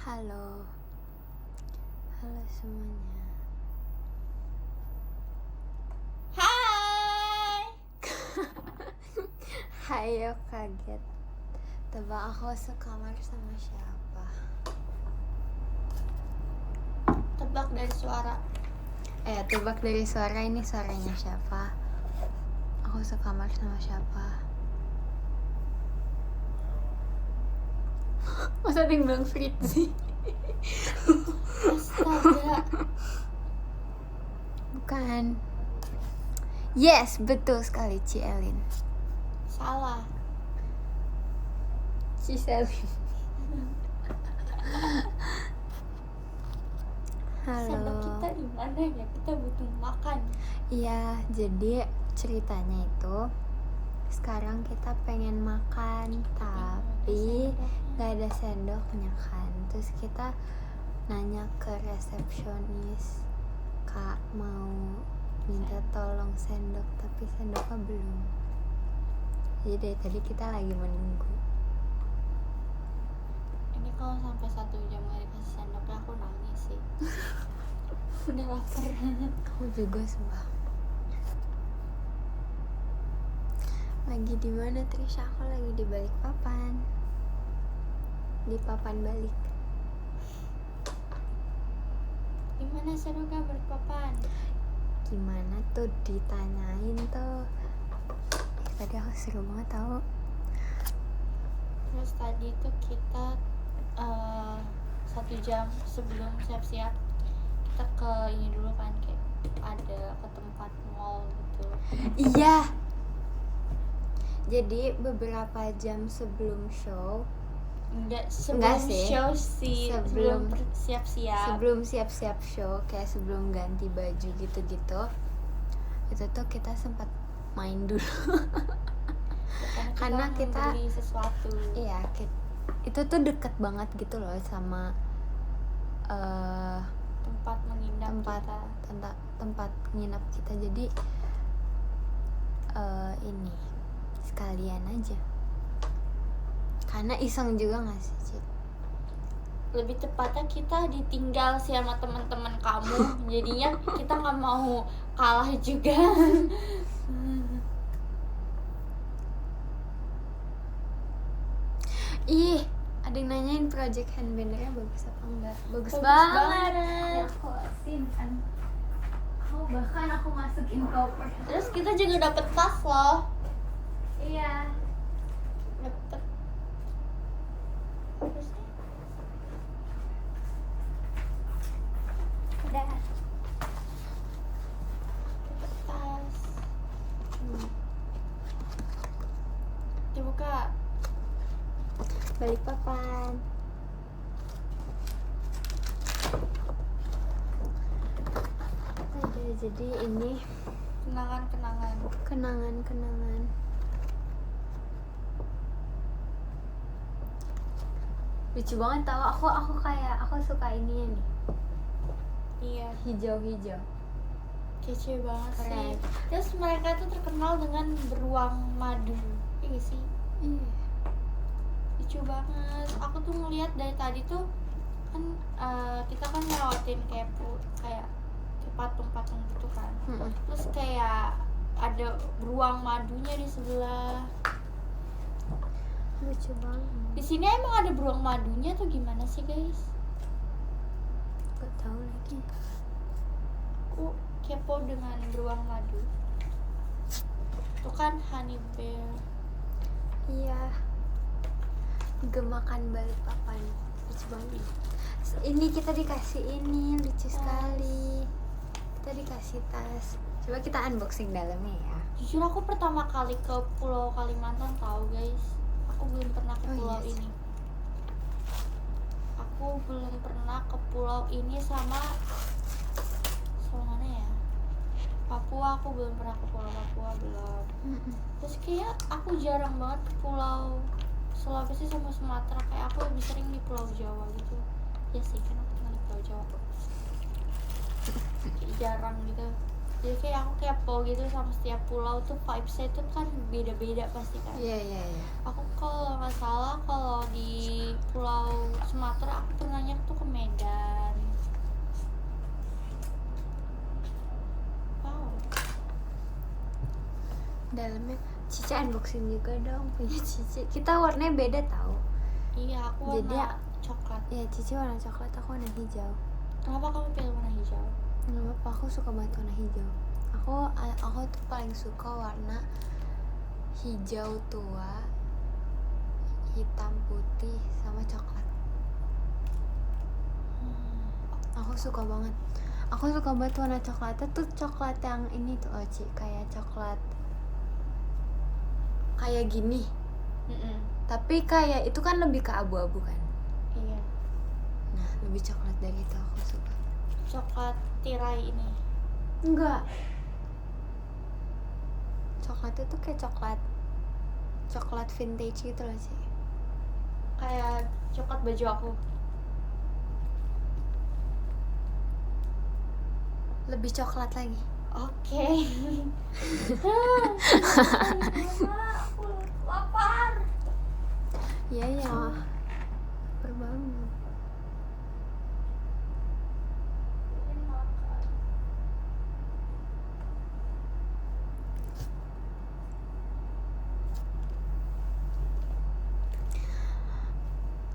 Halo, halo semuanya. Hai. Hayo kaget. Tebak aku sekamar sama siapa? Tebak dari suara. Tebak dari suara, ini suaranya siapa? Aku sekamar sama siapa? Masa ada yang bilang Fritzi? Astaga. Bukan. Yes, betul sekali, Cielin. Salah. Ciselin. Sendok Halo. kita di mana ya? Kita butuh makan. Iya, jadi ceritanya itu sekarang kita pengen makan tapi nggak ada sendoknya kan. Terus kita nanya ke resepsionis, Kak mau minta tolong sendok, tapi sendoknya belum. Jadi dari tadi kita lagi menunggu. Ini kalau sampai 1 jam gak dikasih sendoknya aku nangis sih. Udah lapar. Aku juga sumpah. Lagi di mana Trisha? Aku lagi di Balikpapan. Di papan balik. Gimana serunya berpapan? Gimana tuh ditanyain tuh. Tadi aku seru banget tau. Terus tadi tuh kita 1 jam sebelum siap-siap kita ke ini dulu kan, kayak ada ke tempat mall gitu. Iya. Jadi beberapa jam sebelum show, Enggak sih. show sih, sebelum siap-siap. Sebelum siap-siap show, kayak sebelum ganti baju gitu-gitu, itu tuh kita sempat main dulu. Karena kita beli sesuatu. Iya, itu tuh deket banget gitu loh sama tempat menginap tempat nginap kita. Jadi ini sekalian aja, karena iseng juga nggak sih, Cid? Lebih tepatnya kita ditinggal sih sama teman-teman kamu. Jadinya kita nggak mau kalah juga. Ih, ada yang nanyain project handbandernya bagus apa enggak? Bagus banget. banget. Aku simpan. Bahkan aku masukin koper. Terus kita juga dapet tas loh. Iya. Dapet. Terus Udah. dapet tas. Dibuka. Balikpapan. Ada, jadi ini kenangan. Lucu banget tau, aku suka ininya nih, Iya, hijau-hijau. kece banget Keren. sih. Terus mereka tuh terkenal dengan beruang madu. Iya sih, Iya. lucu banget. Aku tuh ngeliat dari tadi tuh kan kita kan ngelewatin kayak patung-patung gitu kan. Terus kayak ada beruang madunya di sebelah. Lucu banget. Di sini emang ada beruang madunya tuh gimana sih guys? Gak tahu lagi. Aku kepo dengan beruang madu. Itu kan honey bear. Iya. Gemakan Balikpapan. Lucu banget. Ini kita dikasih ini, lucu sekali. Kita dikasih tas. Coba kita unboxing dalamnya ya. Jujur aku pertama kali ke Pulau Kalimantan tahu guys. Aku belum pernah ke pulau ini. Aku belum pernah ke pulau ini sama mana ya? Papua, aku belum pernah ke Pulau Papua, belum. Terus kayak aku jarang banget ke Pulau Sulawesi sama Sumatera. Kayak aku lebih sering di Pulau Jawa gitu. Ya sih, kan aku tinggal di Pulau Jawa. Kayak jarang gitu. Jadi kayak aku kepo gitu sama setiap pulau tuh vibes-nya tuh kan beda-beda pasti kan. Iya iya iya. Aku kalau nggak salah kalau di Pulau Sumatera aku pernahnya tuh ke Medan. Wow. Dalamnya Cici unboxing juga dong punya Cici. Kita warnanya beda tau. Iya, aku Jadi warna coklat. ya Cici warna coklat, aku warna hijau. Kenapa kamu pilih warna hijau? Nggak apa, aku suka banget warna hijau. Aku tuh paling suka warna hijau tua, hitam putih sama coklat. Aku suka banget. Aku suka banget warna coklatnya tuh coklat yang ini tuh Oci, kayak coklat kayak gini. Tapi kayak itu kan lebih ke abu-abu kan. Iya. Nah, lebih coklat dari itu aku suka. Coklat tirai ini. Enggak. Coklatnya tuh kayak coklat vintage gitu loh sih. Kayak coklat baju aku. Lebih coklat lagi. Oke. Aku lapar. Iya ya. Berbangun. Ingin makan.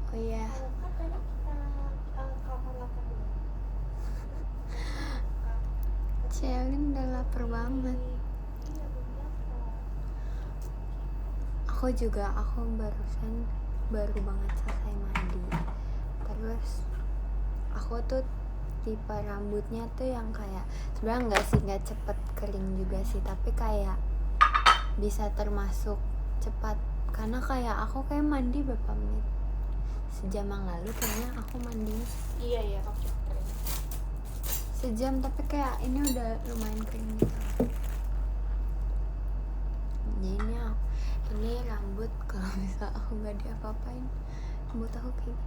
Oh iya. Kan tadi kita kamar 8 dulu. Celin udah lapar banget. Iya, belum lapar. Aku baru banget selesai mandi. Terus aku tuh tipe rambutnya tuh yang kayak sebenarnya nggak cepet kering juga sih, tapi kayak bisa termasuk cepat karena kayak aku kayak mandi berapa menit, sejam yang lalu kayaknya aku mandi. Iya, kamu cepet kering. Sejam, tapi kayak ini udah lumayan kering gitu. Jadi ini rambut kalau misal aku nggak diapa-apain, rambut aku kayak gini.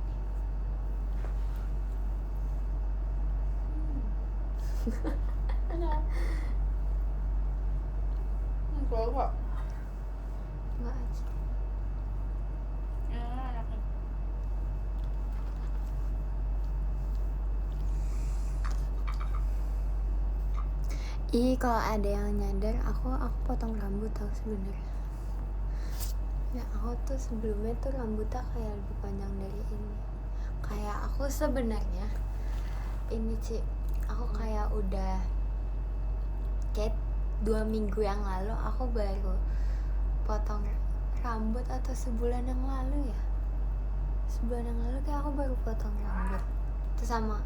Enggak kok. Nggak aja. Enak. Kalau ada yang nyadar, aku potong rambut tau sebenarnya. Ya aku tuh sebelumnya tuh rambutnya kayak lebih panjang dari ini. Kayak aku sebenarnya ini Ci, aku kayak udah kayak 2 minggu yang lalu aku baru potong rambut, atau sebulan yang lalu ya. Sebulan yang lalu kayak aku baru potong rambut. Itu sama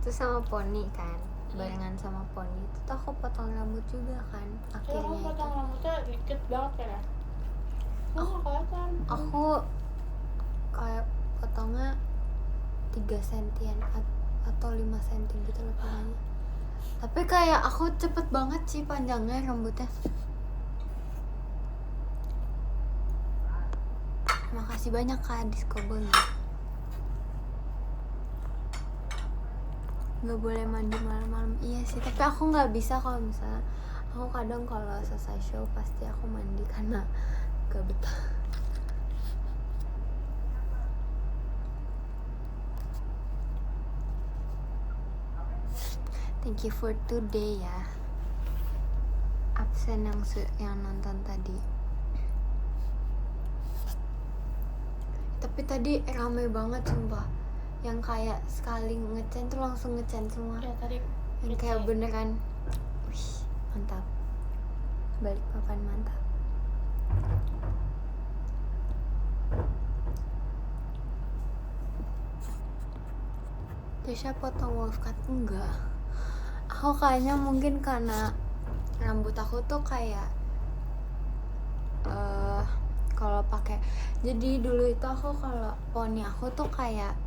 sama poni kan, barengan sama poni. Itu tuh aku potong rambut juga kan Kamu akhirnya. potong rambutnya dikit banget kan ya? Nggak kelihatan. Aku kayak potongnya 3 sentian atau 5 senti gitu loh pokoknya. Tapi kayak aku cepet banget sih panjangnya rambutnya. Makasih banyak Kak Diskobon. Nggak boleh mandi malam-malam. Iya sih, tapi aku nggak bisa kalau misalnya aku kadang kalau selesai show pasti aku mandi karena gak betah. Thank you for today ya. Absen yang nonton tadi. Tapi tadi rame banget sumpah. Yang kayak sekali ngecen tuh langsung ngecen semua. Ya tadi Yang kayak beneran, wih, mantap. Balik papan mantap. Desha potong wolf cut enggak. Aku kayaknya mungkin karena rambut aku tuh kayak kalau pakai, jadi dulu itu aku kalau poni aku tuh kayak,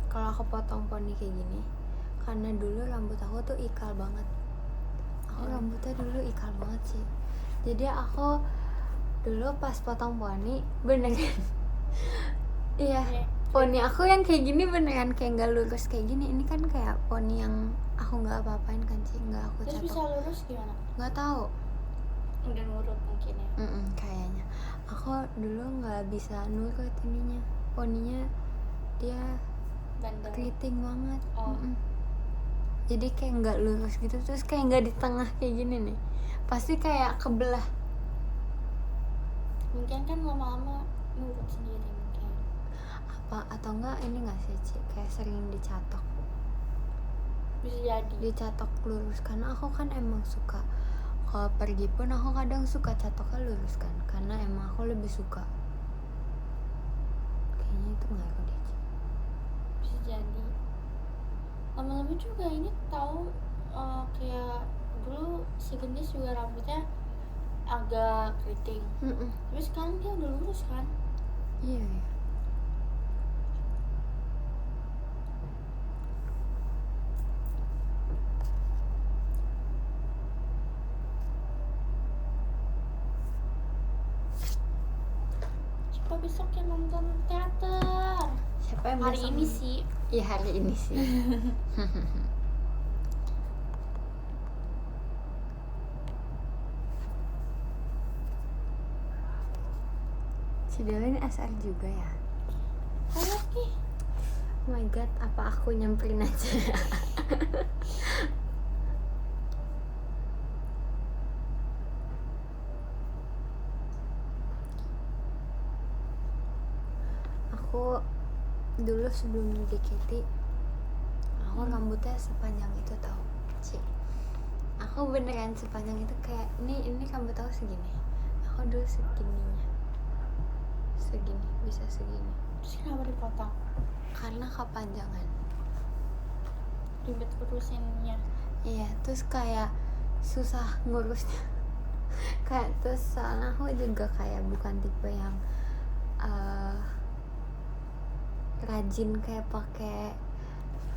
kalau aku potong poni kayak gini karena dulu rambut aku tuh ikal banget. Aku rambutnya dulu ikal banget sih. Jadi aku dulu pas potong poni beneran iya, poni aku yang kayak gini beneran kayak nggak lurus kayak gini. Ini kan kayak poni yang aku nggak apa-apain kan sih, nggak aku Terus bisa catok. lurus gimana? Nggak tahu. Udah nurut mungkin ya. Kayaknya aku dulu nggak bisa nurut ininya, poninya dia Bandel. keriting banget. Oh. Jadi kayak nggak lurus gitu, terus kayak nggak di tengah kayak gini nih, pasti kayak kebelah. Mungkin kan lama-lama nurut sendiri mungkin. Apa atau enggak ini nggak sih Ci, kayak sering dicatok Bisa jadi. dicatok lurus, karena aku kan emang suka kalau pergi pun aku kadang suka catoknya lurus kan, karena emang aku lebih suka. Kayaknya itu ngaruh deh Ci. Bisa jadi. Lama-lama juga ini tahu kayak dulu si Gendis juga rambutnya agak keriting. Tapi sekarang dia udah lurus kan? Iya ya. Coba besok yang nonton teater. Siapa yang Hari besok ini nih? sih. Iya hari ini sih. Si Delin SR juga ya. Kayak nih. Oh my god, apa aku nyamperin aja ya? Aku dulu sebelum JKT, aku rambutnya sepanjang itu tau Ci. Aku beneran sepanjang itu, kayak ini rambut aku segini. Aku dulu segininya, segini, bisa segini. Terus kenapa dipotong? Karena kepanjangan. Ribet urusinnya. Iya, terus kayak susah ngurusnya. Kayak terus soalnya aku juga kayak bukan tipe yang rajin kayak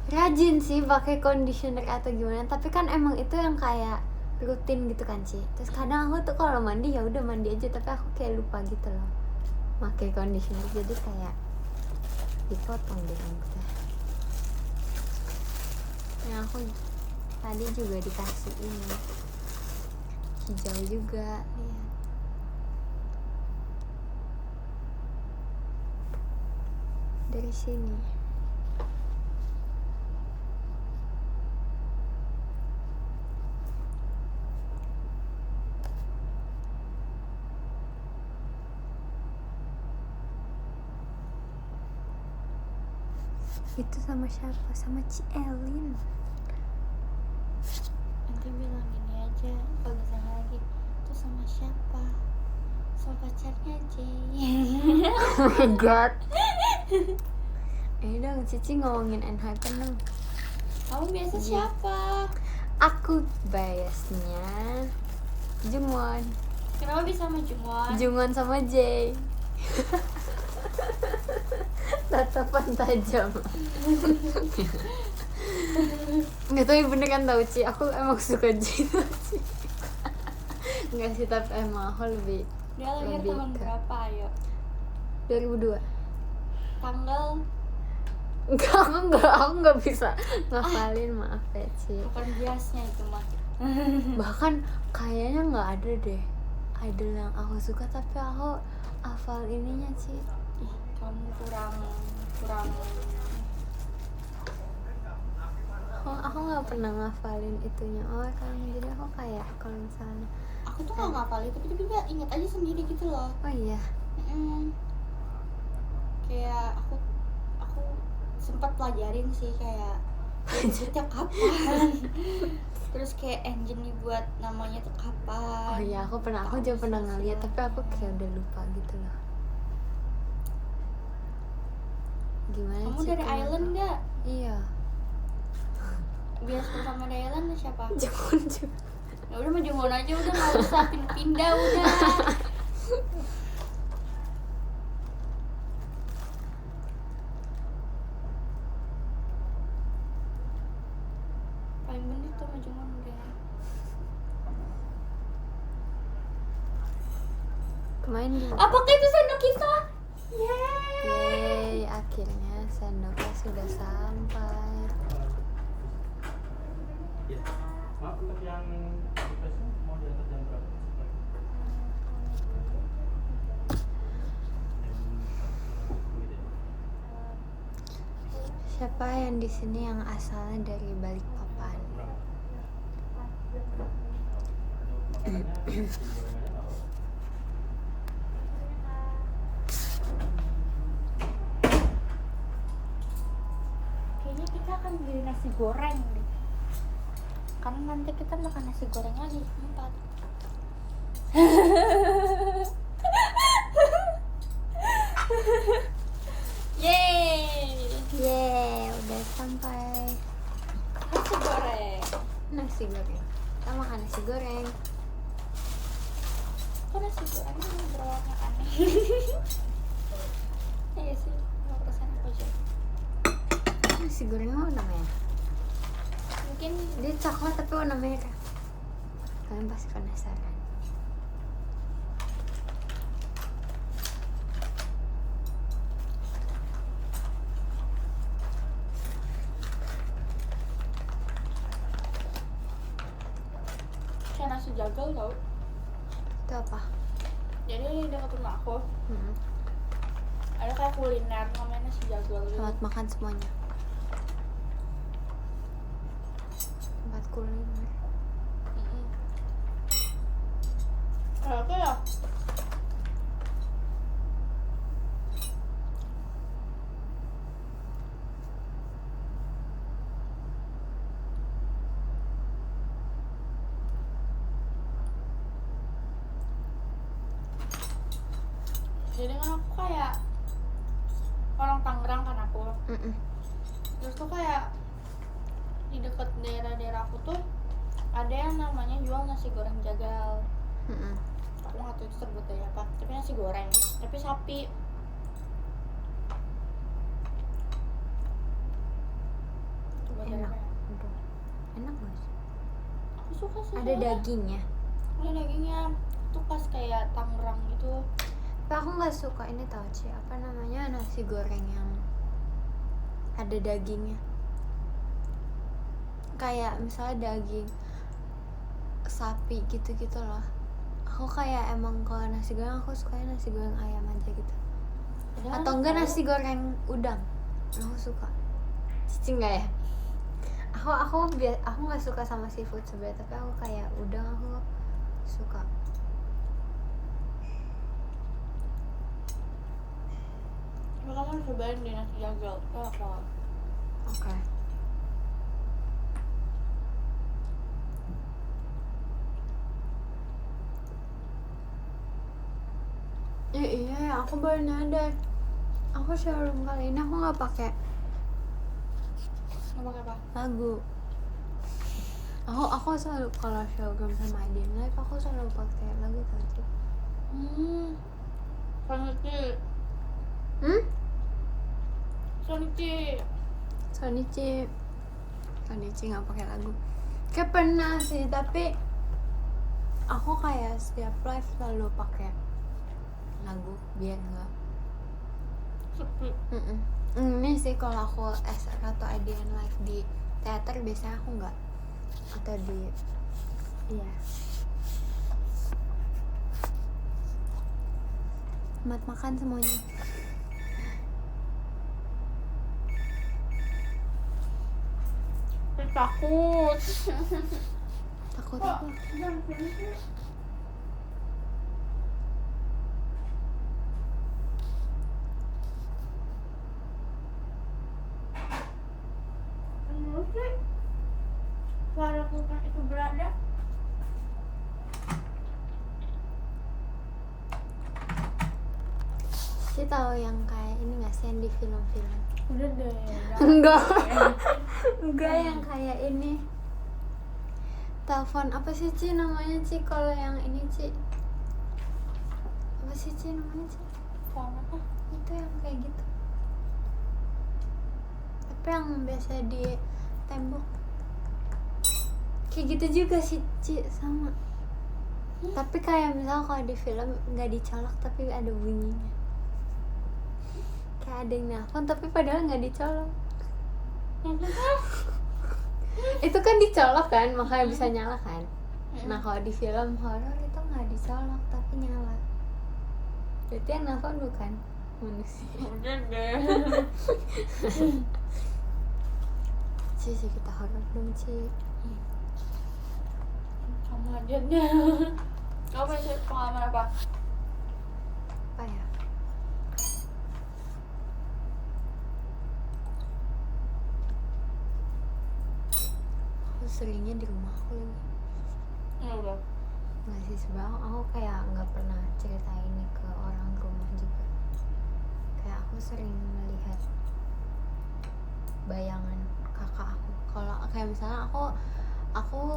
rajin sih pakai conditioner atau gimana, tapi kan emang itu yang kayak rutin gitu kan sih. Terus kadang aku tuh kalau mandi ya udah mandi aja, tapi aku kayak lupa gitu loh pakai conditioner, jadi kayak dipotong deh rambutnya. Yang aku tadi juga dikasih ini hijau juga, lihat. Dari sini. Itu sama siapa? Sama Ci Elin. Nanti bilang ini aja kalau misalnya lagi itu sama siapa? Sama pacarnya Jay. Oh my god. Dong Cici ngomongin Enhypen dong. Kamu biasa siapa? Aku biasnya Jungwon. Kenapa bisa sama Jungwon? Jungwon sama Jay. Tatapan tajam. Nggak tahu beneran tau Ci, aku emang suka Jay tuh Ci. Nggak sih, tapi emang aku lebih. Dia lahir Lebih tahun ke- berapa ayo? 2002. Tanggal Aku nggak bisa ngafalin, maaf ya Ci. bukan biasnya itu mah. Bahkan kayaknya nggak ada deh idol yang aku suka tapi aku hafal ininya Ci. Ih, kamu kurang Aku nggak pernah ngafalin itunya kan, jadi aku kayak kalau misalnya aku tuh nggak ngapalin tapi tiba-tiba ingat aja sendiri gitu loh. oh iya Kayak aku sempat pelajarin sih kayak setiap kapan. Terus kayak engine dibuat namanya tuh kapan. oh iya aku juga pernah ngeliat tapi aku kayak udah lupa gitu loh. Gimana Kamu Ci, dari kenapa? Island nggak? Iya. Biasa bersama dari Island siapa? Jungwon juga. Ya udah mah Jungwon aja, udah nggak usah pindah udah. Paling bener tuh sama Jungwon udah. Kemarin juga. Apakah itu sendok kita? Yeay. Yeay, akhirnya sendoknya sudah sampai. Ya. Maaf, untuk yang requestnya mau diantar jam berapa? Siapa yang di sini yang asalnya dari Balikpapan? Kayaknya kita akan beli nasi goreng deh. Karena nanti kita makan nasi goreng lagi 4. Yeay, Yeay, udah sampai. nasi goreng. Nasi goreng. Kita makan nasi goreng. Kok nasi gorengnya berwarna aneh? Iya sih, 5% apa aja. Nasi goreng warna merah. Mungkin Dia coklat tapi warna merah. Kalian pasti penasaran. kayak nasi jagal tau. Itu apa? Jadi di dekat rumah aku Hmm. ada kayak kuliner namanya nasi jagal gitu. Selamat makan semuanya. Tempat kuliner. Kalau aku ya jadi kan aku kayak orang Tangerang kan aku. Terus tuh kayak di dekat daerah-daerah aku tuh ada yang namanya jual nasi goreng jagal. Aku nggak tahu itu sebut dari apa, tapi nasi goreng, tapi sapi. Coba dari Enak. apa ya? Aduh. Enak gak sih? Aku suka sih. Ada dagingnya. Ada dagingnya. Tuh pas kayak Tangerang gitu. Tapi aku nggak suka ini tau Ci, apa namanya, nasi goreng yang ada dagingnya. Kayak misalnya daging sapi gitu-gitu loh. Aku kayak emang kalau nasi goreng aku sukanya nasi goreng ayam aja gitu. Padahal Atau enak enggak tau. nasi goreng udang. Aku suka. Cici enggak ya? Aku nggak suka sama seafood sebenarnya, tapi aku kayak udang aku suka. Coba kamu cobain di nasi jagal. Enak banget. Oke. Iya ya, aku baru nyadar. Aku showroom kali ini aku nggak pakai Mau pakai apa? lagu. Aku selalu kalau showroom sama Adin Live aku selalu pakai lagu tau sih. Sonichi. Sonichi nggak pakai lagu. Kayak pernah sih, tapi aku kayak setiap live selalu pakai lagu biar nggak. Sepi. Ini sih kalau aku SR atau IDN live di teater biasanya aku nggak, atau di iya. Selamat makan semuanya. Takut. Takut Kok apa? jangan sini sih? Menurut sih suara kulkas itu berada. Ci tahu yang kayak ini nggak sih yang di film-film? Udah deh. Enggak. Enggak yang kayak ini. Telepon apa sih Ci namanya Ci kalau yang ini Ci? Apa sih Ci namanya Ci? Phone apa? Itu yang kayak gitu. Tapi yang biasa di tembok. Kayak gitu juga sih Ci, sama. Tapi kayak misal kalau di film nggak dicolok tapi ada bunyinya. Kayak kayak ada yang nelfon tapi padahal nggak dicolok. Itu kan dicolok kan, makanya bisa nyala kan. Nah kalau di film horor itu nggak dicolok tapi nyala. Berarti yang nelfon bukan manusia. Udah deh. Ci kita horor dong Ci. Kamu aja deh. Kamu punya pengalaman apa? Apa ya? Aku seringnya di rumah aku lagi. Udah. Nggak sih sebenarnya aku kayak nggak pernah cerita ini ke orang rumah juga. Kayak aku sering melihat bayangan kakak aku. Kalau kayak misalnya aku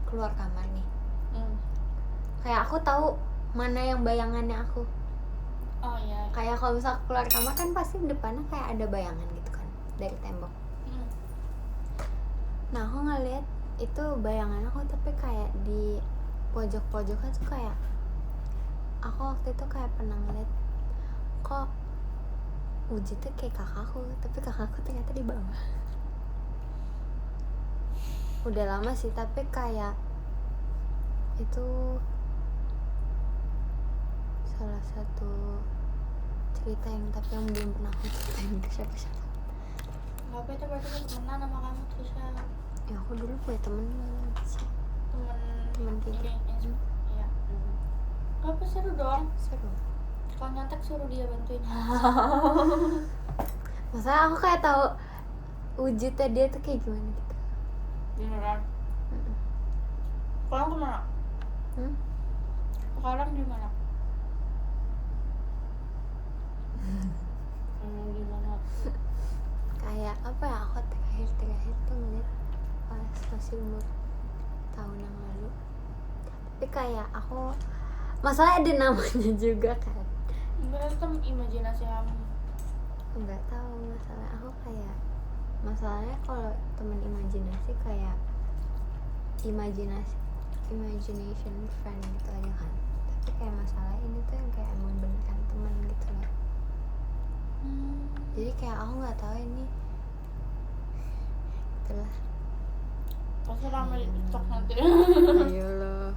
keluar kamar nih. Kayak aku tahu mana yang bayangannya aku. Oh iya. Kayak kalau misal keluar kamar kan pasti depannya kayak ada bayangan gitu kan dari tembok. Nah aku ngeliat itu bayangan aku tapi kayak di pojok-pojoknya tuh kayak aku waktu itu kayak pernah ngeliat kok wujudnya kayak kakakku tapi kakakku ternyata di bawah. Udah lama sih tapi kayak itu salah satu cerita yang belum pernah aku ceritain ke siapa-siapa. Gak apa itu berarti kan temenan sama kamu terus ya. Ya aku dulu punya temen sih. Temen tiga. Iya. Gak apa seru dong. Seru. Kalau nyontek suruh dia bantuin. Masalah aku kayak tahu wujudnya dia tuh kayak gimana gitu. Beneran. Sekarang kemana? Sekarang di mana? Gimana? Kayak apa ya, aku terakhir tuh ngeliat pas masih umur tahun yang lalu. Tapi kayak aku masalah ada namanya juga kan. Itu imajinasi kamu. Nggak tahu masalah aku kayak masalahnya kalau temen imajinasi kayak imagination friend gitu aja kan. Tapi kayak masalah ini tuh yang kayak emang beneran temen gitu loh. Jadi kayak aku nggak tahu ini itulah. Pasti ramai di TikTok nanti. Ayolah.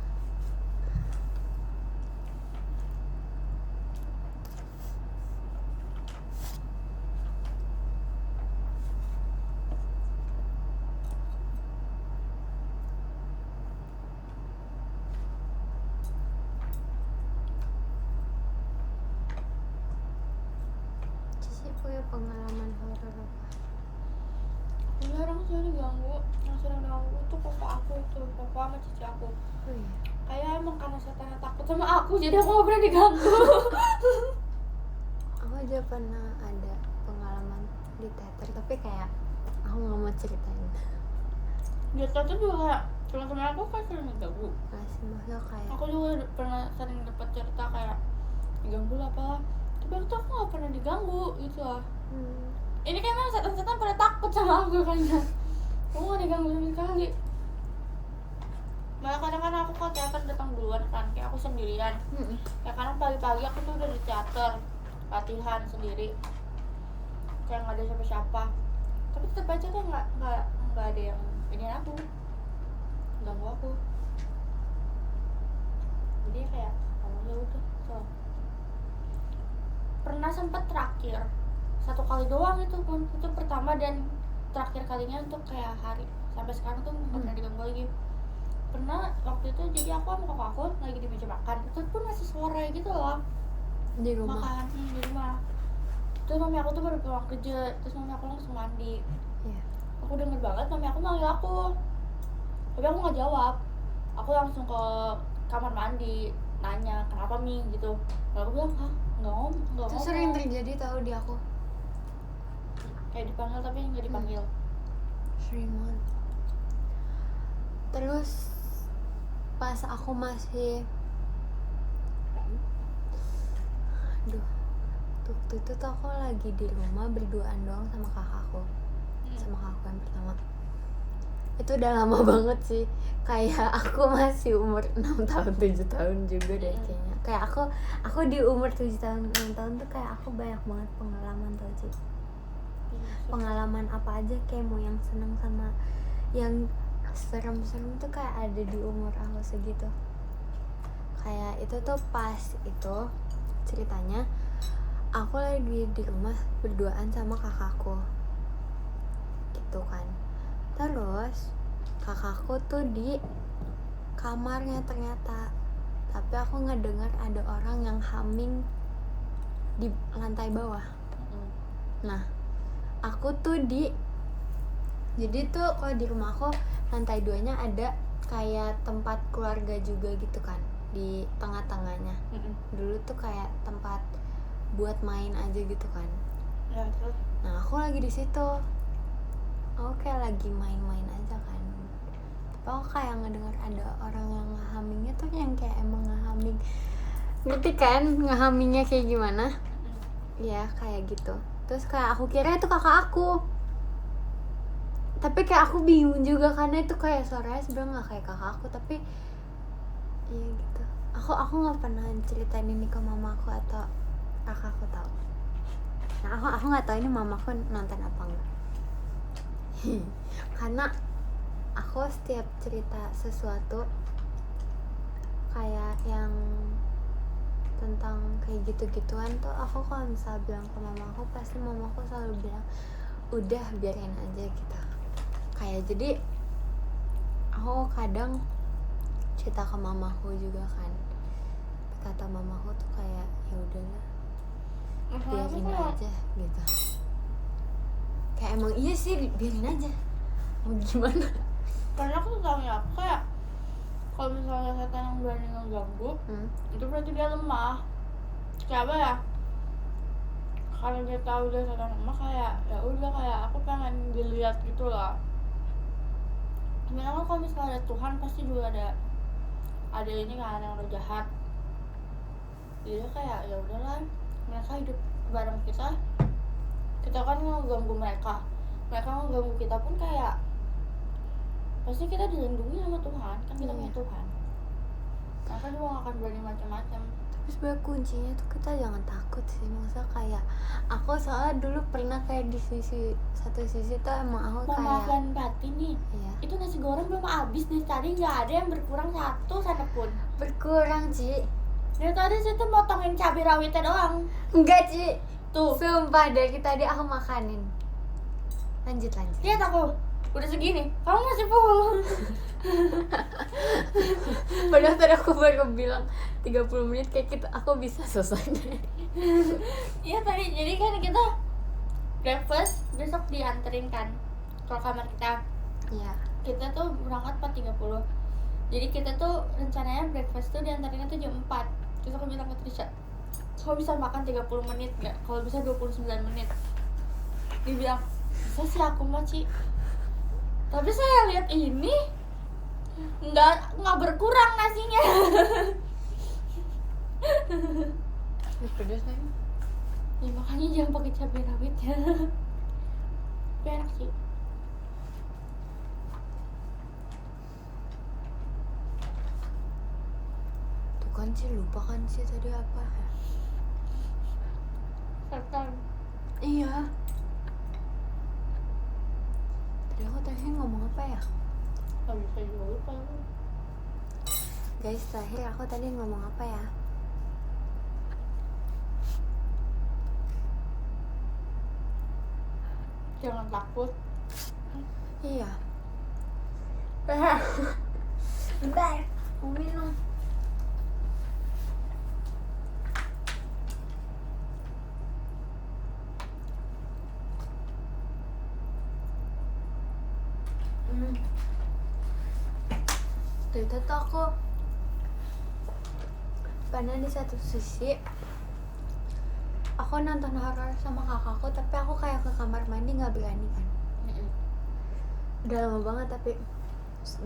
Cici punya pengalaman horor apa? Ini orang sering diganggu, yang sering ganggu tuh papa aku tuh, papa sama cici aku. Oh iya. Kayak emang karena setannya takut sama aku, jadi aku gak pernah diganggu. Aku aja pernah ada pengalaman di teater tapi kayak aku nggak mau ceritain. Gitu tuh juga kayak teman-teman aku kan sering diganggu. Masih maksudnya kayak Aku juga pernah sering dapat cerita kayak diganggu lah apa. Tapi waktu aku gak pernah diganggu gitu lah. Ini kayak memang setan-setan pada takut sama aku kayaknya. Aku gak diganggu sama sekali. Malah kadang-kadang aku ke teater datang duluan kan, kayak aku sendirian. Ya kadang pagi-pagi aku tuh udah di teater latihan sendiri, kayak nggak ada siapa-siapa. Tapi tetap aja kayak nggak ada yang ini aku ganggu aku. Jadi kayak oh ya udah so. Pernah sempat terakhir 1 kali doang itu pun, itu pertama dan terakhir kalinya untuk kayak hari sampai sekarang tuh nggak pernah diganggu lagi. Pernah waktu itu jadi aku sama kakak aku lagi di meja makan, itu pun masih sore gitu loh di rumah. makan di rumah. Terus mami aku tuh baru pulang kerja, terus mami aku langsung mandi. Iya. Aku denger banget mami aku manggil aku, tapi aku nggak jawab. Aku langsung ke kamar mandi nanya kenapa Mi gitu. Lalu aku bilang nggak ngomong. Itu sering terjadi tahu di aku. Kayak dipanggil tapi nggak dipanggil. Sering banget. Terus pas aku masih waktu itu tuh aku lagi di rumah berduaan doang sama kakakku. Sama kakakku yang pertama. itu udah lama banget sih, kayak aku masih umur 6 tahun 7 tahun juga deh kayaknya. Kayak aku di umur 7 tahun 6 tahun tuh kayak aku banyak banget pengalaman tau sih. Pengalaman apa aja, kayak mau yang seneng sama yang serem-serem tuh kayak ada di umur aku segitu. Kayak itu tuh pas itu ceritanya aku lagi di rumah berduaan sama kakakku gitu kan. Terus kakakku tuh di kamarnya ternyata, tapi aku ngedengar ada orang yang humming di lantai bawah. Nah aku tuh jadi tuh kalau di rumah aku lantai 2-nya ada kayak tempat keluarga juga gitu kan di tengah-tengahnya. Dulu tuh kayak tempat buat main aja gitu kan. Ya, terus Nah aku lagi di situ, aku kayak lagi main-main aja kan. Tapi aku kayak ngedengar ada orang yang ngehummingnya tuh yang kayak emang ngehumming, ngerti kan ngehummingnya kayak gimana? Ya kayak gitu. Terus kayak aku kira itu kakak aku, tapi kayak aku bingung juga karena itu kayak suaranya sebenarnya nggak kayak kakak aku, tapi iya gitu. Aku nggak pernah ceritain ini ke mamaku atau kakakku tahu. Nah aku nggak tahu ini mamaku nonton apa enggak. Karena aku setiap cerita sesuatu kayak yang tentang kayak gitu-gituan tuh, aku kalau misalnya bilang ke mamaku, pasti mamaku selalu bilang udah biarin aja gitu. Kayak jadi aku kadang cerita ke mamaku juga kan, kata mamaku tuh kayak ya udahlah biarin aja gitu. Kayak emang iya sih biarin aja, mau gimana. karena aku tuh tau ya, kayak kalau misalnya setan yang berani ngeganggu itu berarti dia lemah. Kayak apa ya, kalau dia tahu dia setan lemah, kayak ya udah, kayak aku pengen dilihat gitu loh. Memang kalau misalnya ada Tuhan pasti juga ada ini kan yang udah jahat. Jadi kayak ya udahlah, mereka hidup bareng kita kan ngeganggu mereka ngeganggu kita pun kayak pasti kita dilindungi sama Tuhan kan, kita punya Tuhan. Mereka juga gak akan berani macam-macam. Tapi sebenarnya kuncinya tuh kita jangan takut sih. Maksudnya kayak aku soalnya dulu pernah kayak di satu sisi tuh emang aku kayak memaafkan batin nih. Iya. Itu nasi goreng belum habis nih, tadi nggak ada yang berkurang satu sana pun. Berkurang Ci. Dari tadi saya tuh motongin cabai rawitnya doang. Enggak Ci, Tuh sumpah dari tadi aku makanin. Lanjut lihat aku udah segini, kamu masih full. Padahal tadi aku baru bilang 30 menit kayak gitu, aku bisa selesai. Iya tadi, jadi kan kita breakfast besok dianterin kan ke kamar kita. Iya. Kita tuh berangkat 4.30. Jadi kita tuh rencananya breakfast tuh diantarinnya tuh jam 4. Terus aku bilang ke Trisha, kamu bisa makan 30 menit gak? Kalau bisa 29 menit. Dia bilang, bisa sih aku mau Ci. Tapi saya lihat ini nggak berkurang nasinya. Ini pedas nih. Ya makanya jangan pakai cabai rawitnya. Tapi enak sih. Tuh kan sih, lupa kan sih tadi apa. Setan. Iya. Tadi aku terakhir ngomong apa ya? Gak bisa juga lupa. Guys, terakhir aku tadi ngomong apa ya? Jangan takut. Iya. Bentar, mau minum. Itu tuh aku pernah di satu sisi aku nonton horor sama kakakku, tapi aku kayak ke kamar mandi nggak berani kan. Udah lama banget tapi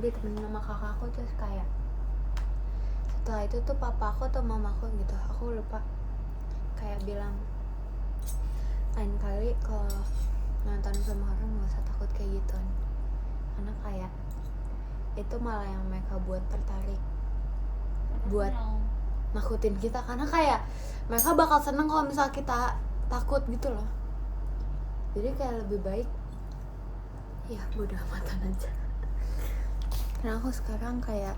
ditemenin sama kakakku, terus kayak setelah itu tuh papaku atau mamaku gitu, aku lupa, kayak bilang lain kali kalau nonton film horor nggak usah takut kayak gitu. karena kayak itu malah yang mereka buat tertarik buat nakutin kita, karena kayak mereka bakal seneng kalau misal kita takut gitu loh. Jadi kayak lebih baik ya bodo amatan aja. Karena aku sekarang kayak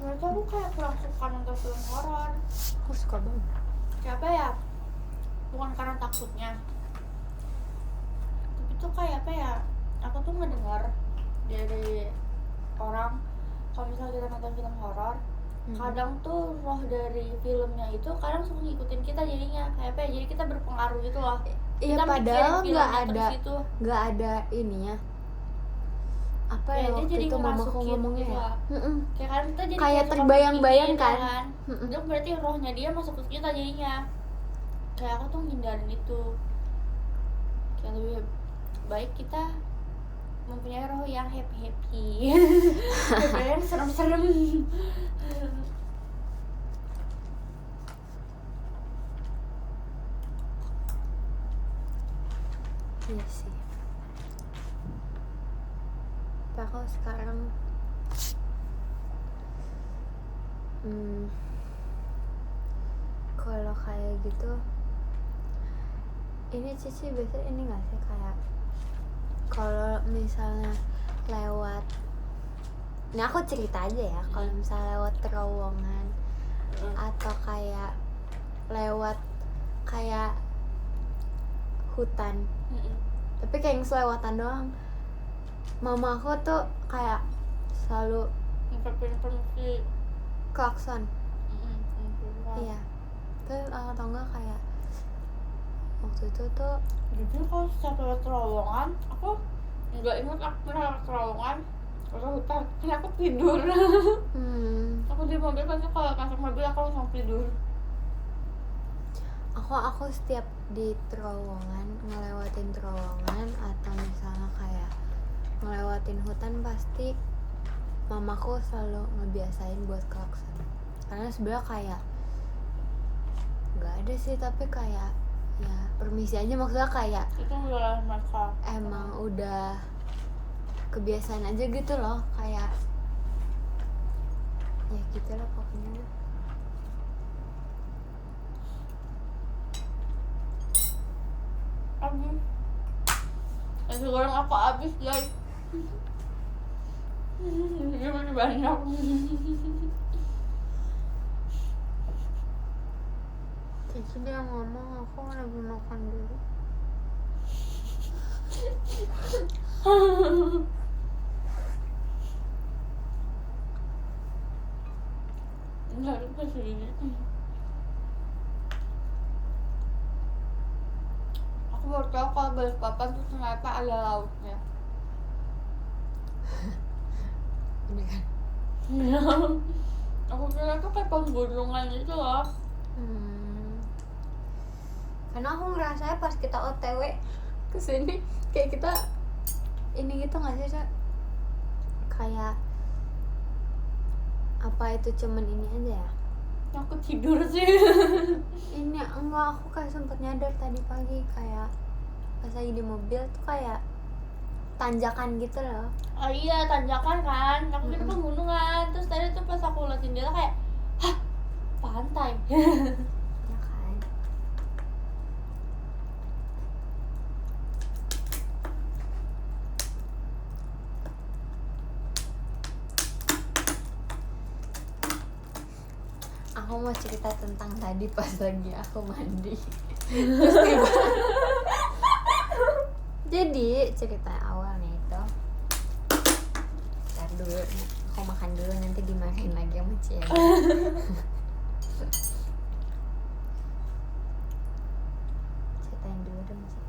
menurut aku kayak kurang suka nonton film horor. aku suka banget. Kayak apa ya, bukan karena takutnya, tapi tuh kayak apa ya, aku tuh ngedengar dari orang kalau misalnya kita nonton film horor, kadang tuh roh dari filmnya itu kadang suka ngikutin kita jadinya, kayak apa ya, jadi kita berpengaruh gitu loh. Iya, Kita padahal mikirin filmnya terus itu. nggak ada ininya apa ya, Dia waktu jadi itu mamaku ngerasukin ngomongnya gitu ya. lah. Kayak kan kita jadi Kayak suka terbayang-bayang mikirin, kan. ya itu berarti rohnya dia masuk ke kita jadinya. Kayak aku tuh ngindarin itu. Kayak lebih baik kita mempunyai roh yang happy daripada yang serem-serem. Iya sih. Tapi aku sekarang kalau kayak gitu, ini Cici biasa ini nggak sih, kayak kalau misalnya lewat, ini aku cerita aja ya, kalau misalnya lewat terowongan atau kayak lewat kayak hutan, tapi kayak yang selewatan doang, mama aku tuh kayak selalu Permisi. klakson. Iya, terus atau enggak kayak waktu itu tuh Jujur kalau setiap lewat terowongan, aku nggak ingat aku pernah lewat terowongan atau hutan, karena aku tidur. Aku di mobil pasti kalau masuk mobil aku langsung tidur. aku setiap di terowongan, ngelewatin terowongan atau misalnya kayak ngelewatin hutan, pasti mamaku selalu ngebiasain buat klakson. Karena sebenarnya kayak nggak ada sih, tapi kayak ya permisi aja, maksudnya kayak Itu wilayah mereka. emang udah kebiasaan aja gitu loh, kayak ya gitu lah pokoknya. Nasi goreng aku habis guys. Ini masih banyak. Cici dia ngomong, aku lagi makan dulu. Enggak lupa sih. Aku baru tahu kalau Balikpapan tuh ternyata ada lautnya. Ini kan Aku kira tuh kayak pegunungan gitu loh. Karena aku ngerasanya pas kita OTW kesini kayak kita ini gitu nggak sih, Cak? Kayak apa itu cuman ini aja ya? Aku tidur sih. Ini enggak, aku kayak sempet nyadar tadi pagi, kayak pas lagi di mobil tuh kayak tanjakan gitu loh. Oh iya, tanjakan kan. Aku kira pegunungan. Terus tadi tuh pas aku liat jendela kayak, hah, pantai. Ya kan? Aku mau cerita tentang tadi pas lagi aku mandi. Terus tiba. Jadi cerita awalnya itu, ntar dulu, aku makan dulu nanti dimarahin lagi sama Cie. Ceritain dulu dong, Cie.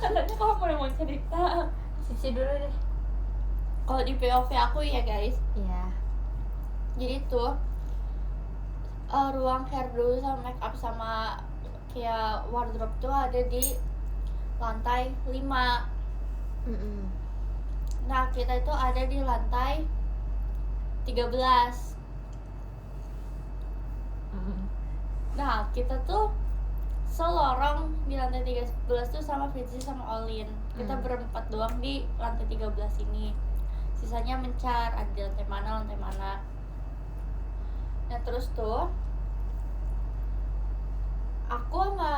Katanya kamu mau cerita. Cici dulu deh. Kalau di POV aku ya guys, Iya. jadi tuh ruang hairdo sama make up sama kayak wardrobe tuh ada di lantai 5. Nah kita itu ada di lantai 13. Nah kita tuh selorong di lantai 13 tuh sama Fitzi sama Olin. Kita berempat doang di lantai 13 ini. Sisanya mencar, ada di lantai mana. Nah terus tuh aku sama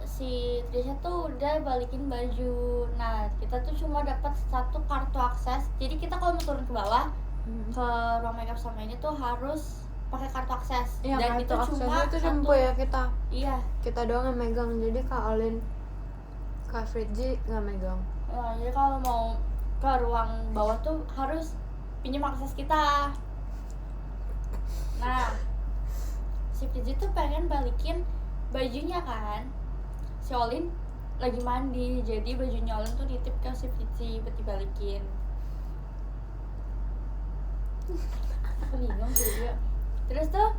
si Trisha tuh udah balikin baju. Nah kita tuh cuma dapat satu kartu akses. Jadi kita kalau mau turun ke bawah ke ruang makeup sama ini tuh harus pakai kartu akses. Iya, Dan kartu itu aksesnya cuma itu satu. cuma ya kita. Iya. Kita doang yang megang. Jadi Kak Alin, Kak Fritzi nggak megang. Nah, jadi kalau mau ke ruang bawah tuh harus pinjam akses kita. Nah, si Fitzi tuh pengen balikin bajunya kan. Si Olin lagi mandi, jadi bajunya Olin tuh ditip ke si Fitzi buat dibalikin. Aku bingung tuh dia. Terus tuh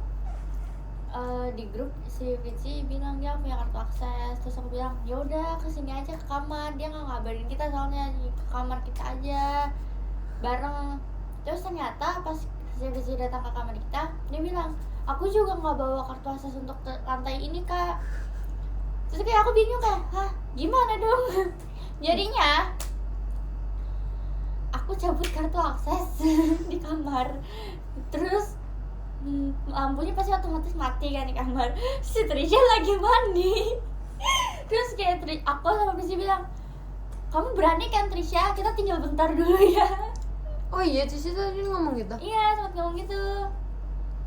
di grup si Fitzi bilang dia punya kartu akses. Terus aku bilang ya udah kesini aja ke kamar. Dia nggak ngabarin kita soalnya, ke kamar kita aja bareng. Terus ternyata pas si Fitzi datang ke kamar kita, dia bilang aku juga nggak bawa kartu akses untuk ke lantai ini kak. Terus kayak aku bingung kan, hah gimana dong? Jadinya aku cabut kartu akses di kamar. Terus lampunya pasti otomatis mati kan di kamar. Si Trisha lagi mandi. Terus kayak aku sama Trisha bilang, kamu berani kan Trisha, kita tinggal bentar dulu ya. Oh iya, Cici tadi ngomong gitu? Iya, sempat ngomong gitu,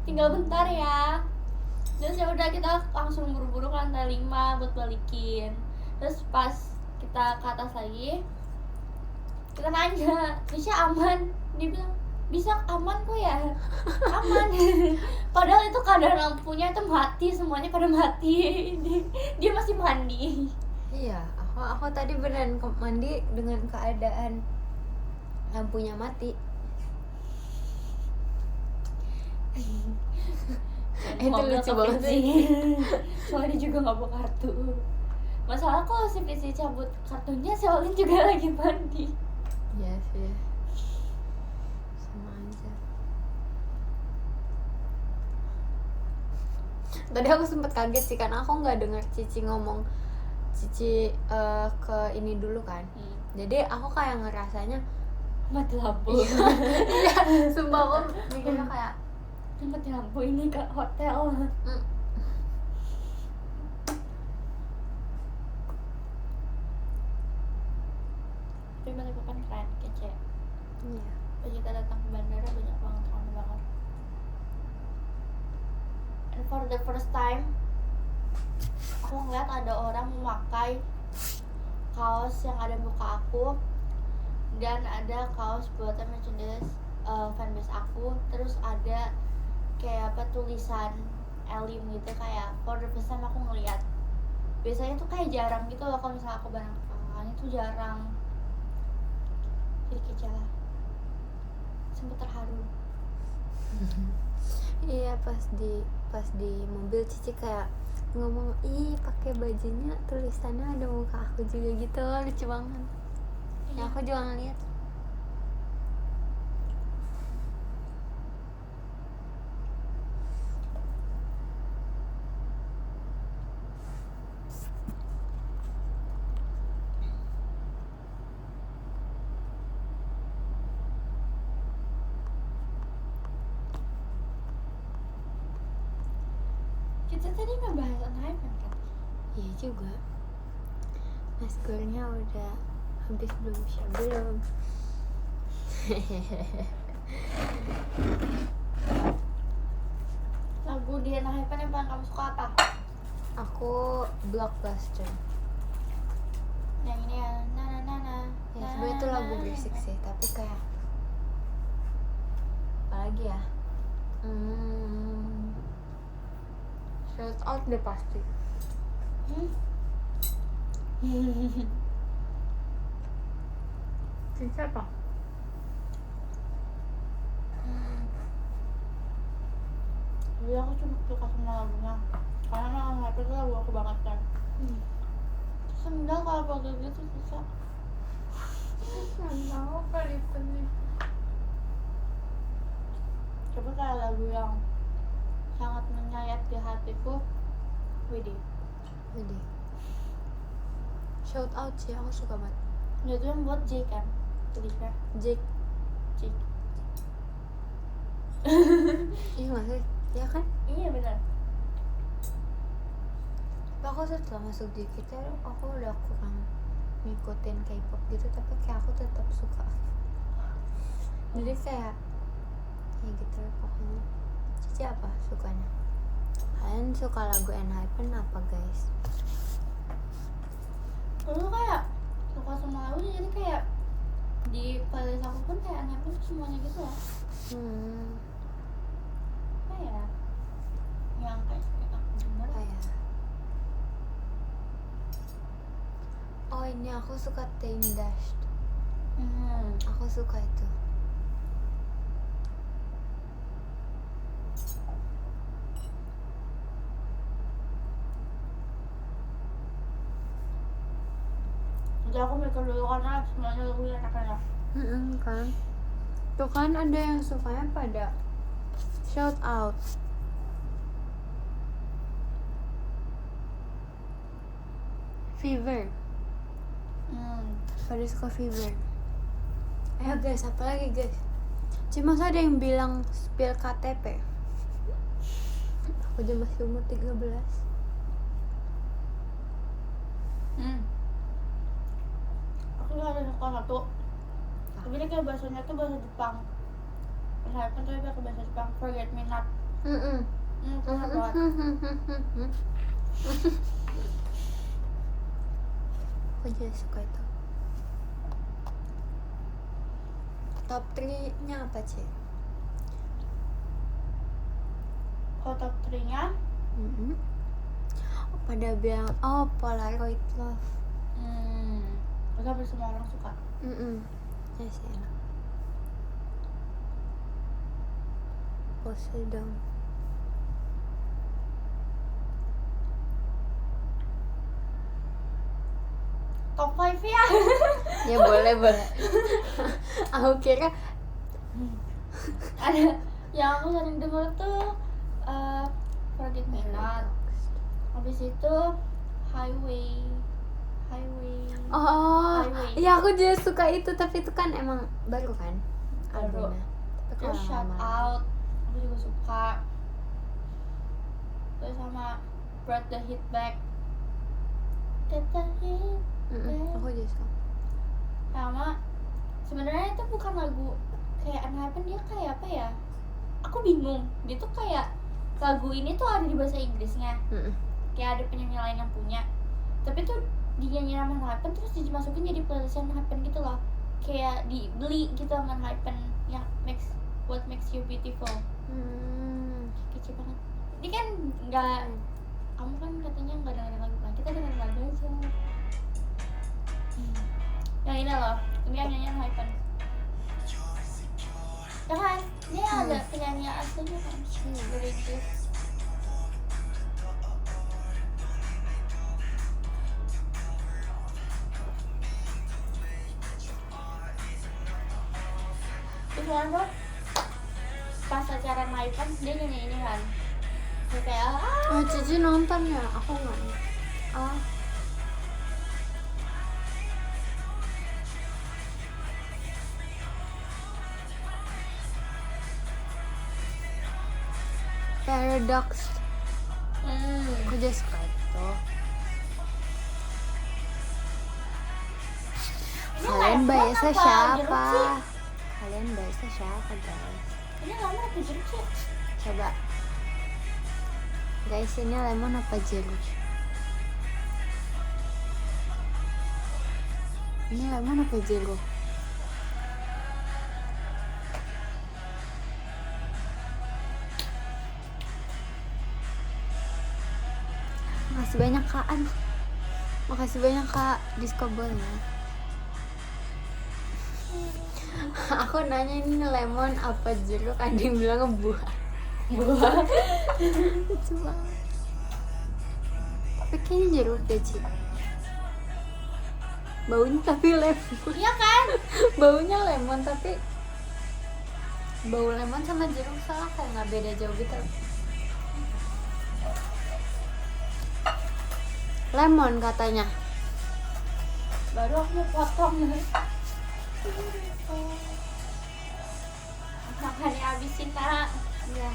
tinggal bentar ya. Terus ya udah kita langsung buru-buru ke lantai 5 buat balikin. Terus pas kita ke atas lagi, kita nanya, Trisha aman? Dia bilang, bisa aman kok ya, aman. Padahal itu keadaan lampunya itu mati, semuanya pada mati. Dia masih mandi. Iya, aku tadi beneran mandi dengan keadaan lampunya mati. Itu lucu banget sih. Soalnya dia juga nggak bawa kartu. Masalah kalau si Fitzi cabut kartunya, si Olin juga lagi mandi. Iya sih, sama aja. Tadi aku sempet kaget sih karena aku nggak dengar Cici ngomong. Cici ke ini dulu kan. Jadi aku kayak ngerasanya Mati lampu. iya, sumpah aku mikirnya kayak Mati lampu ini ke hotel. Tapi Balikpapan keren, kece. iya. Pas kita datang ke bandara banyak banget, ramai banget. And for the first time aku ngeliat ada orang memakai kaos yang ada muka aku, dan ada kaos buatan merchandise fanbase aku. Terus ada kayak apa tulisan Elim gitu, kayak for the first time aku ngeliat. Biasanya tuh kayak jarang gitu loh kalau misalnya aku bareng kakaknya tuh jarang. Jadi kece lah, sempet terharu. Iya, pas di mobil Cici kayak ngomong, ih pakai bajunya tulisannya ada muka aku juga gitu, lucu banget. Ya aku juga ngeliat. Kita tadi ngebahas Unhypen kan? Iya juga. Maskernya udah habis belum? Belum. Lagu di Unhypen yang paling kamu suka apa? Aku Blockbuster. Yang ini ya, Ya sebenarnya itu lagu berisik sih, tapi kayak apa lagi ya? Shout out deh pasti. Siapa? Jadi aku cuma suka sama lagunya, karena Unhypen itu lagu aku banget kan. Sendal kalau pakai gitu susah. Nggak tahu kali pening. Coba kayak lagu yang sangat menyayat di hatiku, Widih, Jadi shout out sih, aku suka banget. Dia tuh yang buat J kan, tulisnya Jake, J. iya nggak sih? Ya kan? Iya benar. Tapi aku setelah masuk JKT aku udah kurang ngikutin K-pop gitu, tapi kayak aku tetap suka. Jadi kayak ya gitu pokoknya. Cici apa sukanya? Kalian suka lagu ENHYPEN apa guys? Dulu kayak suka sama lagu jadi kayak di playlist aku pun kayak aneh pun semuanya gitu loh. Apa ya yang kayak aku denger Apa ya? Oh ini aku suka Team Dash. Aku suka itu. jadi aku mikir dulu karena semuanya lagunya enak-enak. Kan tuh kan ada yang sukanya pada shout out. Fever, pada suka Fever. Ayo guys, apa lagi guys? Cuma ada yang bilang spill KTP. Aku aja masih umur 13. Aku juga ada suka satu. Tapi dia kayak bahasanya tuh bahasa Jepang. Saya kan tuh pakai bahasa Jepang. Forget Me Not. Enak banget. Aku juga suka itu. Top 3-nya apa sih? Kalau top 3-nya Pada bilang Polaroid Love. Terus hampir semua orang suka. Ya sih enak. Pose dong. Top 5 ya. Ya boleh. Aku kira Ada yang aku sering denger tuh Forget Me Not. Habis itu Highway. Highway. Iya aku juga suka itu, tapi itu kan emang baru kan Baru. albumnya. Tapi Terus kalau Shout lama- Out aku juga suka. Terus sama Brought the Hit Back. Get the hit. Aku juga suka. Sama sebenarnya itu bukan lagu kayak ENHYPEN, dia kayak apa ya? Aku bingung. Dia tuh kayak lagu ini tuh ada di bahasa Inggrisnya. Kayak ada penyanyi lain yang punya. Tapi tuh dinyanyiin sama ENHYPEN terus dimasukin jadi playlist ENHYPEN gitu loh. Kayak dibeli gitu sama ENHYPEN yang What Makes You Beautiful. Kece banget. Ini kan nggak, kamu kan katanya nggak dengerin lagu kan? Kita dengerin lagu aja. Yang ini loh, ini yang nyanyi ENHYPEN. Ya kan? Ini ada penyanyi aslinya kan? Dari Inggris. Terus mana pas acara ENHYPEN dia nyanyi ini kan? Dia kayak Cici nonton ya? Aku nggak. Paradox. Aku juga suka itu. Kalian biasa siapa? Kalian biasa siapa guys? Ini lama apa jeruk sih? Coba. Guys, ini lemon apa jeruk? Ini lemon apa jeruk? Makasih banyak Kak. Makasih banyak Kak Discovernya. Aku nanya ini lemon apa jeruk, ada yang bilang buah. Lucu banget. Tapi kayaknya jeruk deh Ci. Baunya tapi lemon. Iya kan? Baunya lemon tapi bau lemon sama jeruk salah kayak nggak beda jauh gitu. lemon katanya. Baru aku mau potong. Makannya habisin nak. Iya.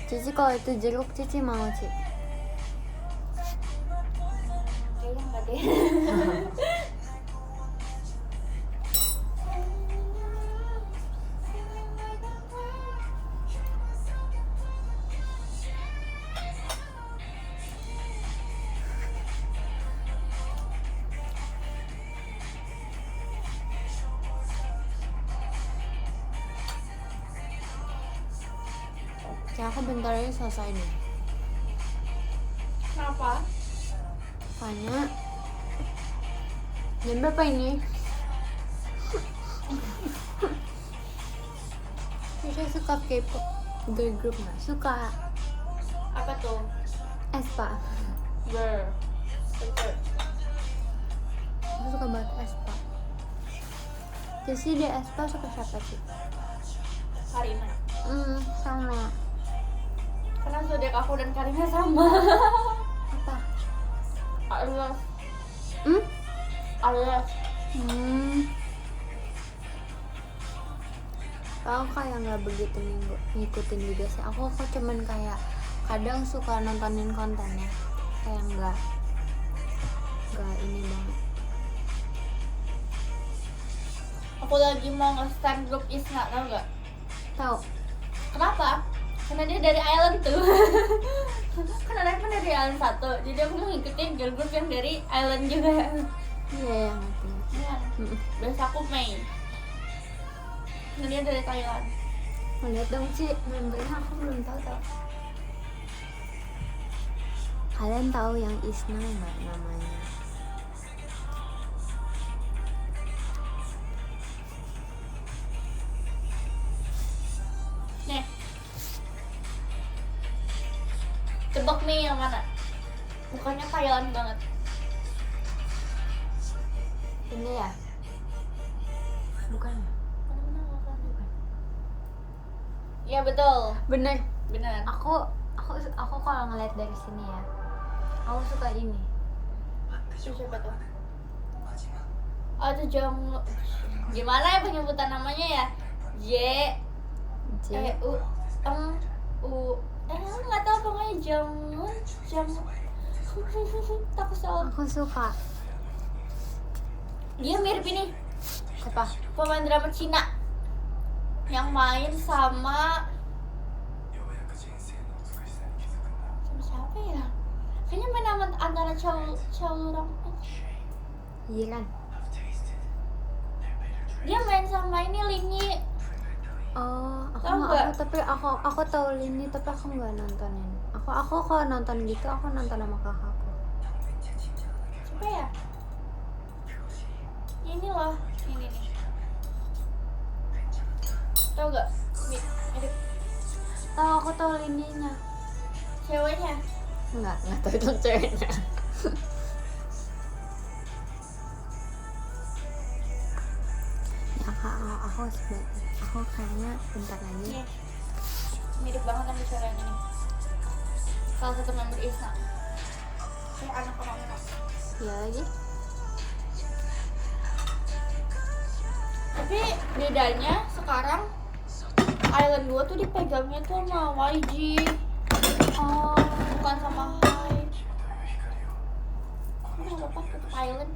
Cici kalau itu jeruk Cici mau Ci. Kayaknya enggak deh. Ya aku bentar lagi selesai nih. Kenapa? Tanya. Jam berapa ini? Cici suka K-pop girl group nggak? Suka. Apa tuh? Aespa. Girl. Aku suka banget Aespa. Cici di Aespa suka siapa sih? Karina. Sama. Karena zodiak aku dan Karina sama. Apa? Alias. Hmm? Alias. Aku kayak nggak begitu ngikutin juga sih. Aku cuman kayak kadang suka nontonin kontennya, kayak nggak ini banget. Aku lagi mau nge-stand grup Isna, tau gak? Tahu? Kenapa? Karena dia dari Island tuh. Karena dia kan dari Island 1. Jadi aku mau ngikutin girl group yang dari Island juga. Iya yang ngerti. Iya. Biasa aku Mei. Karena dia dari Thailand. Mau lihat dong Ci, membernya aku belum tahu. Kalian tahu yang Isna nggak namanya? Nih. Tebak nih yang mana? Bukannya Thailand banget. Ini ya? Bukan ya? Iya betul. Bener. Benar. Aku kalau ngeliat dari sini ya, aku suka ini. Itu siapa tuh? Oh itu gimana ya penyebutan namanya ya? J J. U nggak tahu pokoknya jam takut soal Aku suka. dia mirip ini Apa? pemain drama Cina yang main sama siapa ya? Kayaknya main sama antara Chow Lurang. Yiran. Dia main sama ini Linyi. Oh, Tahu nggak? aku tahu Lini tapi aku nggak nontonin. Aku kalau nonton gitu aku nonton sama kakakku. Siapa ya? Ini loh, ini nih. Tahu gak? Mirip Tahu aku tahu Lininya. ceweknya. Nggak tahu itu ceweknya. Ya aku kayaknya bentar lagi. Nih, mirip banget sama ceweknya nih. Salah satu member Isna. Kayak anak orang. Iya lagi. Tapi bedanya sekarang Island 2 tuh dipegangnya tuh sama YG. Oh, Bukan sama Hype. Ini apa tetap Island?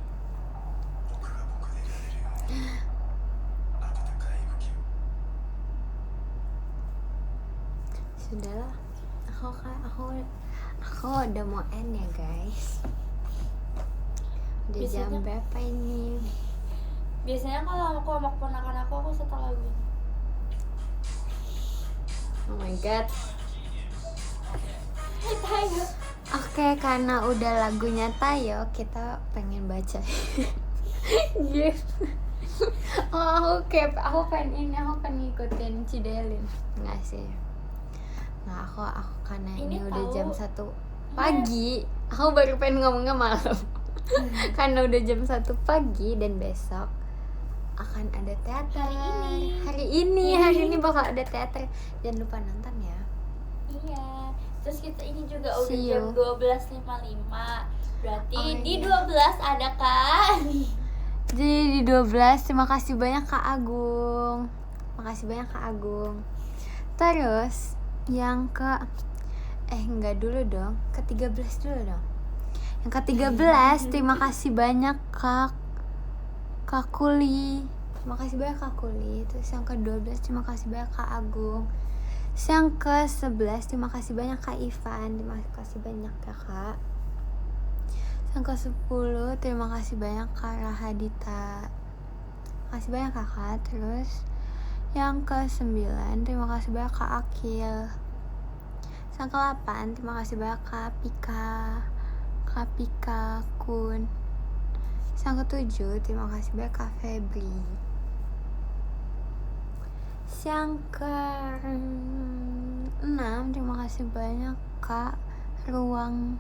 sudahlah. Aku udah mau end ya guys. Udah jam Biasanya- berapa ini? Biasanya kalau aku sama keponakan aku setel lagu ini. Oh my god. Tayo. Oke, karena udah lagunya Tayo, kita pengen baca. Yes. Oh, aku pengen ngikutin Cidelin. Enggak sih. Nah, aku karena ini udah tahu. jam 1 pagi. Aku baru pengen ngomongnya malam. Karena udah jam 1 pagi dan besok akan ada teater. Hari ini bakal ada teater. Jangan lupa nonton ya. Iya. Terus kita ini juga udah See jam you. 12.55. Berarti Oh, di iya. 12 ada kan? Jadi di 12, terima kasih banyak Kak Agung. Makasih banyak Kak Agung. Terus yang enggak dulu dong, ke-13 dulu dong. Yang ke-13, terima kasih banyak Kak Kuli. Terima kasih banyak Kak Kuli. Terus yang ke-12, terima kasih banyak Kak Agung. Terus yang ke-11, terima kasih banyak Kak Ivan. Terima kasih banyak ya Kak. Yang ke-10, terima kasih banyak Kak Rahadita. Terima kasih banyak Kakak. Terus yang ke-9, terima kasih banyak Kak Akil. Yang ke-8, terima kasih banyak Kak Pika Kun. Yang ke-7, terima kasih banyak Kak Febri. Yang ke-6, terima kasih banyak Kak Ruang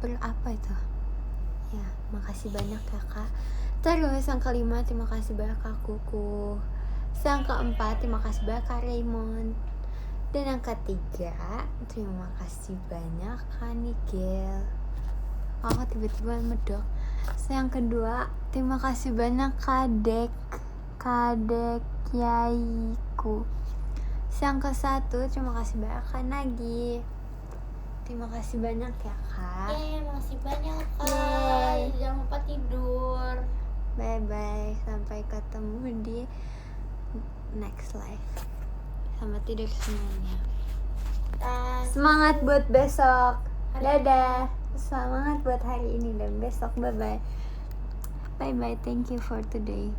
apa itu? Ya, makasih banyak ya Kak. Terus yang ke-5, terima kasih banyak Kak Kuku. Yang ke-4, terima kasih banyak Kak Raymond. Dan yang ke-3, terima kasih banyak Kak Nigel. Oh, tiba-tiba medok. Yang kedua, terima kasih banyak Kadek Yaiku. Yang ke-1, terima kasih banyak Kak Nagi. Terima kasih banyak ya Kak. Makasih banyak Kak. Yeay. Jangan lupa tidur. Bye-bye, sampai ketemu di next live. Selamat tidur semuanya. Semangat buat besok. Dadah. Semangat buat hari ini dan besok. Bye-bye. Bye-bye, thank you for today.